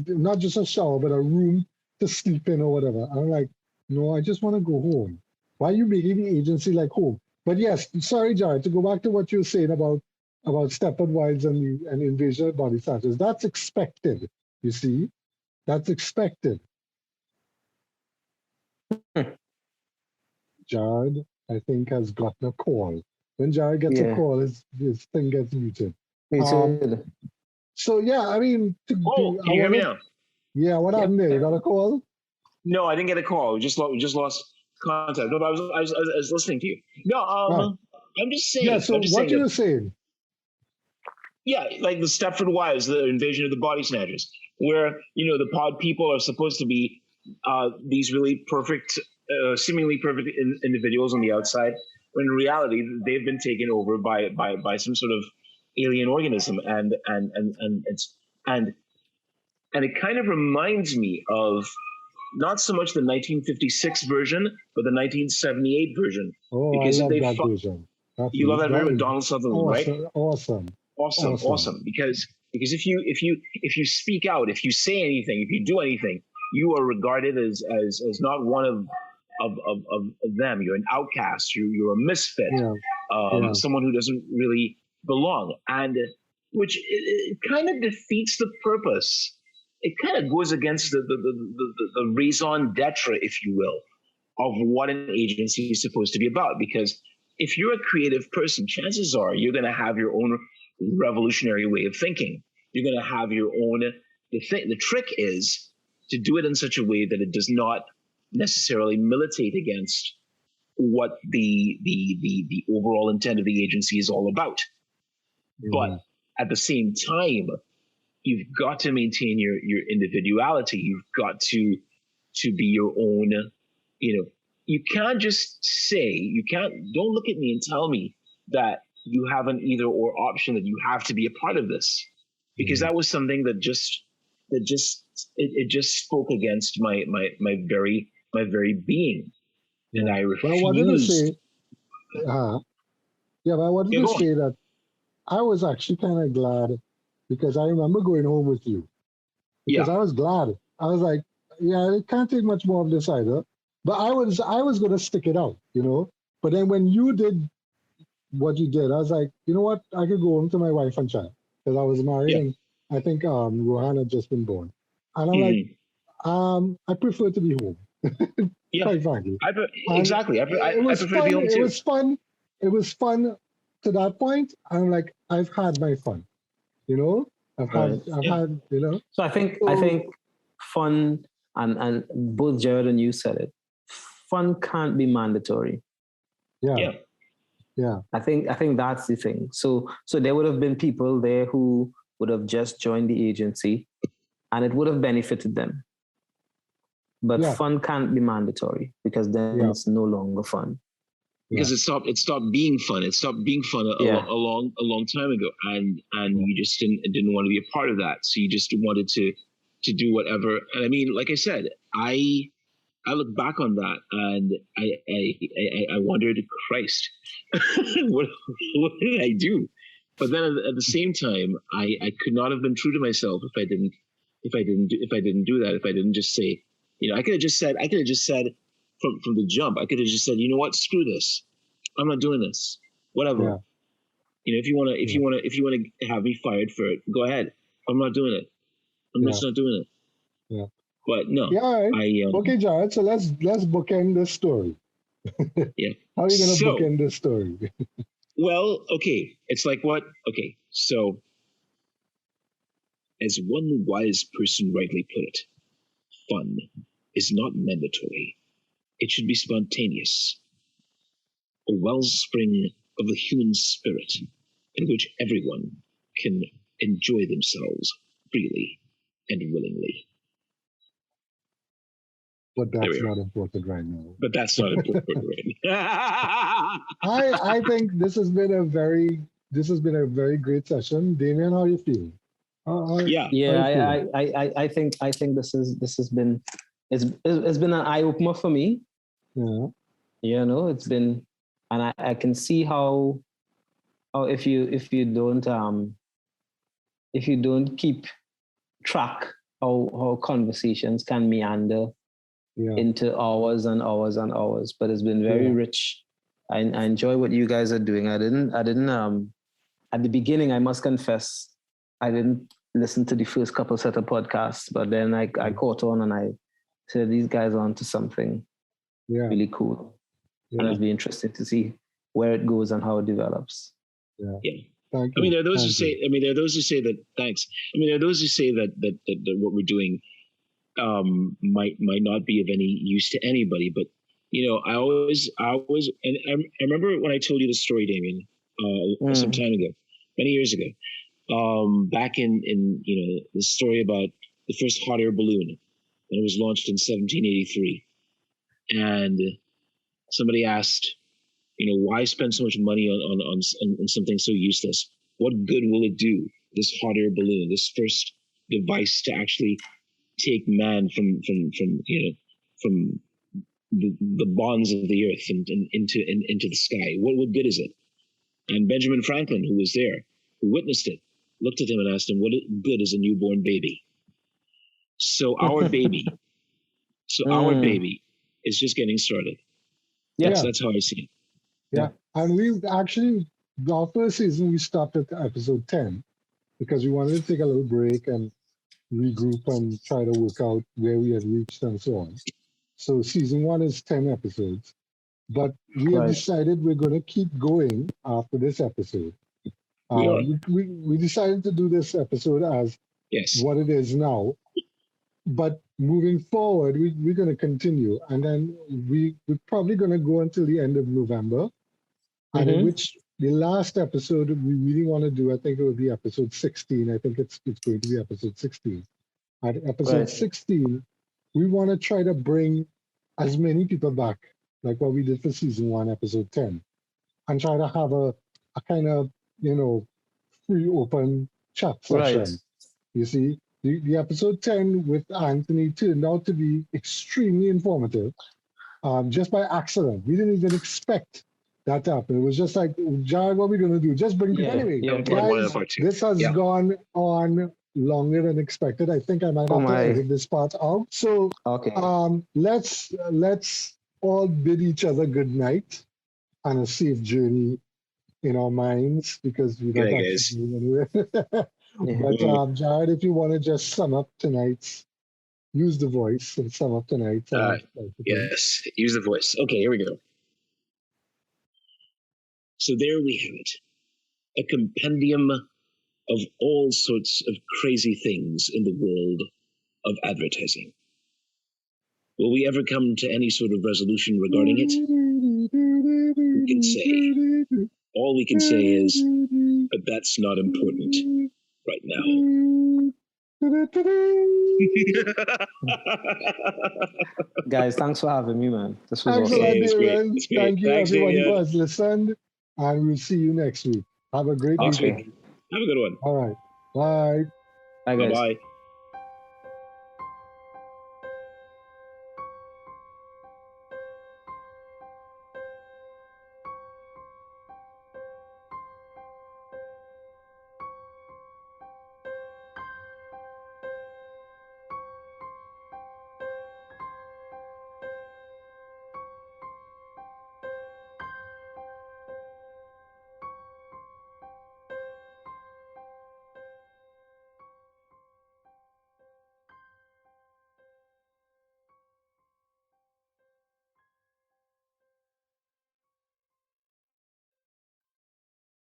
not just a shower, but a room to sleep in or whatever. I'm like, no, I just want to go home. Why are you making the agency like home? But yes, sorry, Jared, to go back to what you were saying about Stepford Wives and Invasion of Body Snatchers. That's expected, you see? That's expected. Jared, I think, has gotten a call. When Jared gets a call, his thing gets muted. So yeah, I mean, can you hear me now? Yeah, what happened there? You got a call? No, I didn't get a call. We just lost contact. No, but I was listening to you. No, I'm just saying. Yeah. So what you were saying? Yeah, like the Stepford Wives, the Invasion of the Body Snatchers, where the pod people are supposed to be these really perfect, seemingly perfect individuals on the outside, when in reality they've been taken over by some sort of alien organism, and And it kind of reminds me of not so much the 1956 version, but the 1978 version. Oh, because I love that version. You love that version with Donald Sutherland, right? Awesome. Because if you speak out, if you say anything, if you do anything, you are regarded as not one of them. You're an outcast. You're a misfit. Someone who doesn't really belong, and which it kind of defeats the purpose. It kind of goes against the raison d'etre, if you will, of what an agency is supposed to be about. Because if you're a creative person, chances are you're going to have your own revolutionary way of thinking. You're going to have your own. The trick is to do it in such a way that it does not necessarily militate against what the overall intent of the agency is all about. But at the same time, you've got to maintain your individuality. You've got to be your own. You can't just say, don't look at me and tell me that you have an either or option, that you have to be a part of this, because that was something that just spoke against my very being. And I refused. But I wanted to say, that I was actually kind of glad, because I remember going home with you. Because I was glad. I was like, it can't take much more of this either. But I was going to stick it out, But then when you did what you did, I was like, you know what? I could go home to my wife and child, because I was married, and I think Rohan had just been born. And I'm like, I prefer to be home. Quite frankly. Exactly. I prefer to be home too. It was fun to that point. I'm like, I've had my fun. I've had. So I think fun, and both Jared and you said it. Fun can't be mandatory. Yeah. I think that's the thing. So there would have been people there who would have just joined the agency, and it would have benefited them. But fun can't be mandatory, because then it's no longer fun. Because it stopped being fun. It stopped being fun a long time ago, and you just didn't want to be a part of that. So you just wanted to do whatever. And I mean, like I said, I look back on that, and I wondered, Christ, what did I do? But then at the same time, I could not have been true to myself if I didn't do that. If I didn't just say, I could have just said from the jump, I could have just said, you know what, screw this, I'm not doing this, whatever. If you want to have me fired for it, go ahead. I'm not doing it. I'm just not doing it. But no. Okay, Jared. So let's bookend this story. How are you gonna bookend this story? Well, okay. It's like what? Okay. So, as one wise person rightly put it, fun is not mandatory. It should be spontaneous, a wellspring of the human spirit, in which everyone can enjoy themselves freely and willingly. But that's not important right now. But that's not important right now. I think this has been a very great session. Damion, how are you feeling? I think this has been it's been an eye opener for me. It's been, and I can see how if you don't keep track, how conversations can meander into hours and hours and hours. But it's been very rich. I enjoy what you guys are doing. I didn't at the beginning, I must confess, I didn't listen to the first couple set of podcasts, but then I caught on, and I said, these guys are onto something really cool. And it'll be interesting to see where it goes and how it develops. Thank you. There are those who say that. Thanks. There are those who say that what we're doing might not be of any use to anybody, but I always, and I remember when I told you the story, Damion, some time ago, many years ago, back in the story about the first hot air balloon, when it was launched in 1783, and somebody asked, why spend so much money on something so useless? What good will it do? This hot air balloon, this first device to actually take man from the bonds of the earth and into the sky. What good is it? And Benjamin Franklin, who was there, who witnessed it, looked at him and asked him, what good is a newborn baby? So our baby is just getting started. That's how I see it. Yeah. And we actually, our first season, we stopped at episode 10 because we wanted to take a little break and regroup and try to work out where we had reached and so on. So season 1 is 10 episodes. But we have decided we're going to keep going after this episode. We decided to do this episode as what it is now. But moving forward, we're going to continue. And then we're probably going to go until the end of November. And in which the last episode we really want to do, I think it will be episode 16. I think it's going to be episode 16. At episode 16, we want to try to bring as many people back, like what we did for season 1, episode 10, and try to have a kind of, free open chat session. You see, the episode 10 with Anthony turned out to be extremely informative, just by accident. We didn't even expect that to happen. It was just like, Jared, what are we going to do? Just bring people. Anyway, guys, this has gone on longer than expected. I think I might have to edit this part out. So let's all bid each other good night and a safe journey in our minds, because we don't actually move anywhere. But Jared, if you want to just sum up tonight's, use the voice and sum up tonight's. Yes, use the voice. Okay, here we go. So there we have it, a compendium of all sorts of crazy things in the world of advertising. Will we ever come to any sort of resolution regarding it? We can say. All we can say is, but that's not important right now. Guys, thanks for having me, man. This was awesome. Awesome. Thank you, everybody who has listened, and we'll see you next week. Have a great week. Have a good one. All right. Bye. Bye, guys. Bye-bye.